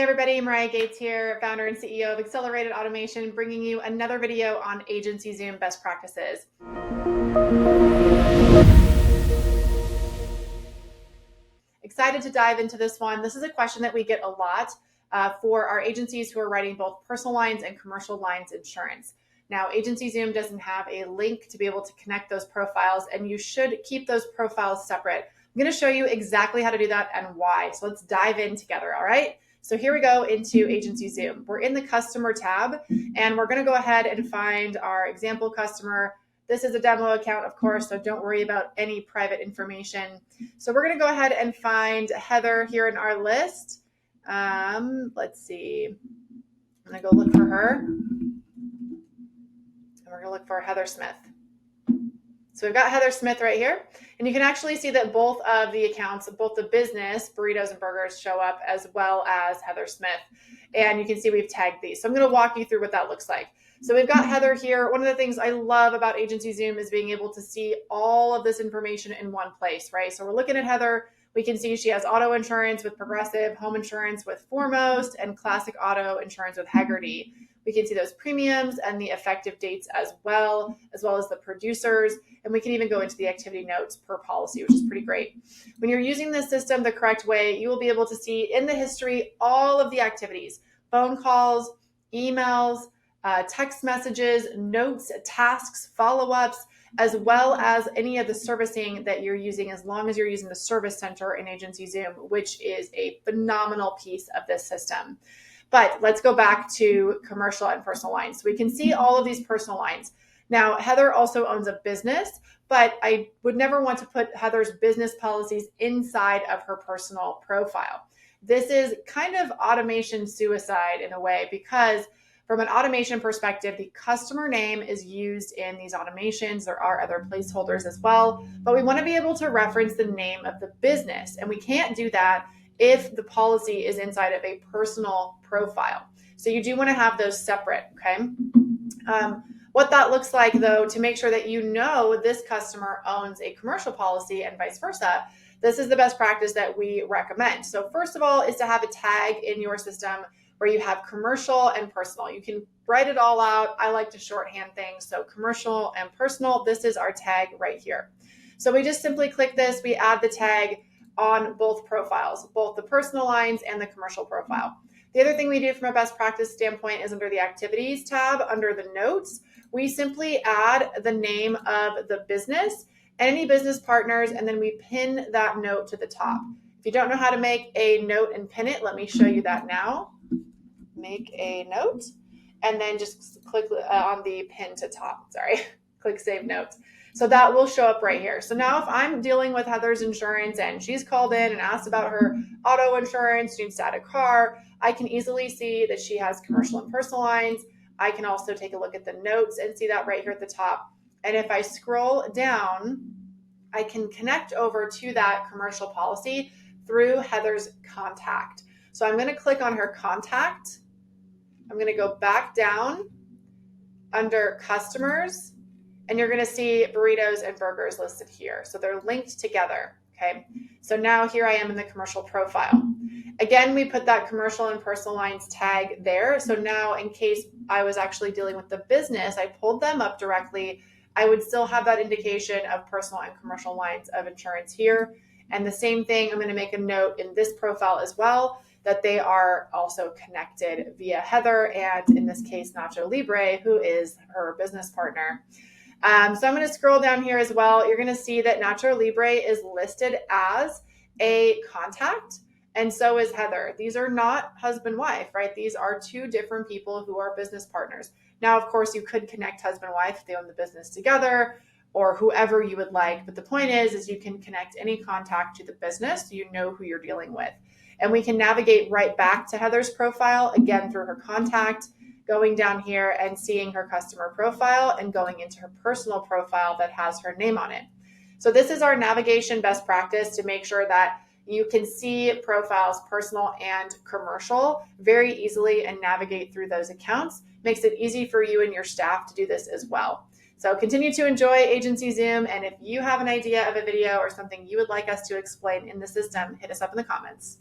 everybody, Mariah Gates here, founder and CEO of Accelerated Automation, bringing you another video on AgencyZoom best practices. Excited to dive into this one. This is a question that we get a lot for our agencies who are writing both personal lines and commercial lines insurance. Now, AgencyZoom doesn't have a link to be able to connect those profiles, and you should keep those profiles separate. I'm going to show you exactly how to do that and why. So let's dive in together, all right? So here we go into AgencyZoom. We're in the customer tab, and we're going to go ahead and find our example customer. This is a demo account, of course, so don't worry about any private information. So we're going to go ahead and find Heather here in our list. Let's see. I'm going to go look for her. And we're going to look for Heather Smith. So we've got Heather Smith right here, and you can actually see that both of the accounts, both the business, burritos and burgers, show up as well as Heather Smith. And you can see we've tagged these. So I'm going to walk you through what that looks like. So we've got Heather here. One of the things I love about AgencyZoom is being able to see all of this information in one place, right? So we're looking at Heather. We can see she has auto insurance with Progressive, home insurance with Foremost, and classic auto insurance with Hagerty. We can see those premiums and the effective dates as well as the producers. And we can even go into the activity notes per policy, which is pretty great. When you're using this system the correct way, you will be able to see in the history all of the activities, phone calls, emails, text messages, notes, tasks, follow-ups, as well as any of the servicing that you're using, as long as you're using the service center in AgencyZoom, which is a phenomenal piece of this system. But let's go back to commercial and personal lines. So we can see all of these personal lines. Now, Heather also owns a business, but I would never want to put Heather's business policies inside of her personal profile. This is kind of automation suicide in a way, because from an automation perspective, the customer name is used in these automations. There are other placeholders as well, but we want to be able to reference the name of the business, and we can't do that if the policy is inside of a personal profile. So you do want to have those separate, okay? What that looks like, though, to make sure that you know this customer owns a commercial policy and vice versa, this is the best practice that we recommend. So first of all is to have a tag in your system where you have commercial and personal. You can write it all out. I like to shorthand things. So commercial and personal, this is our tag right here. So we just simply click this. We add the tag on both profiles, both the personal lines and the commercial profile. The other thing we do from a best practice standpoint is under the activities tab, under the notes, we simply add the name of the business and any business partners, and then we pin that note to the top. If you don't know how to make a note and pin it, let me show you that now. Make a note, and then just click on the pin to top, click save notes. So that will show up right here. So now if I'm dealing with Heather's insurance and she's called in and asked about her auto insurance, she needs to add a car, I can easily see that she has commercial and personal lines. I can also take a look at the notes and see that right here at the top. And if I scroll down, I can connect over to that commercial policy through Heather's contact. So I'm going to click on her contact. I'm going to go back down under customers, and you're going to see burritos and burgers listed here. So they're linked together. Okay. So now here I am in the commercial profile. Again, we put that commercial and personal lines tag there. So now in case I was actually dealing with the business, I pulled them up directly, I would still have that indication of personal and commercial lines of insurance here. And the same thing, I'm going to make a note in this profile as well, that they are also connected via Heather and in this case, Nacho Libre, who is her business partner. So I'm going to scroll down here as well. You're going to see that Nacho Libre is listed as a contact, and so is Heather. These are not husband-wife, right? These are two different people who are business partners. Now, of course, you could connect husband-wife if they own the business together or whoever you would like. But the point is you can connect any contact to the business so you know who you're dealing with. And we can navigate right back to Heather's profile, again, through her contact, going down here and seeing her customer profile and going into her personal profile that has her name on it. So this is our navigation best practice to make sure that you can see profiles, personal and commercial, very easily and navigate through those accounts. Makes it easy for you and your staff to do this as well. So continue to enjoy AgencyZoom, and if you have an idea of a video or something you would like us to explain in the system, hit us up in the comments.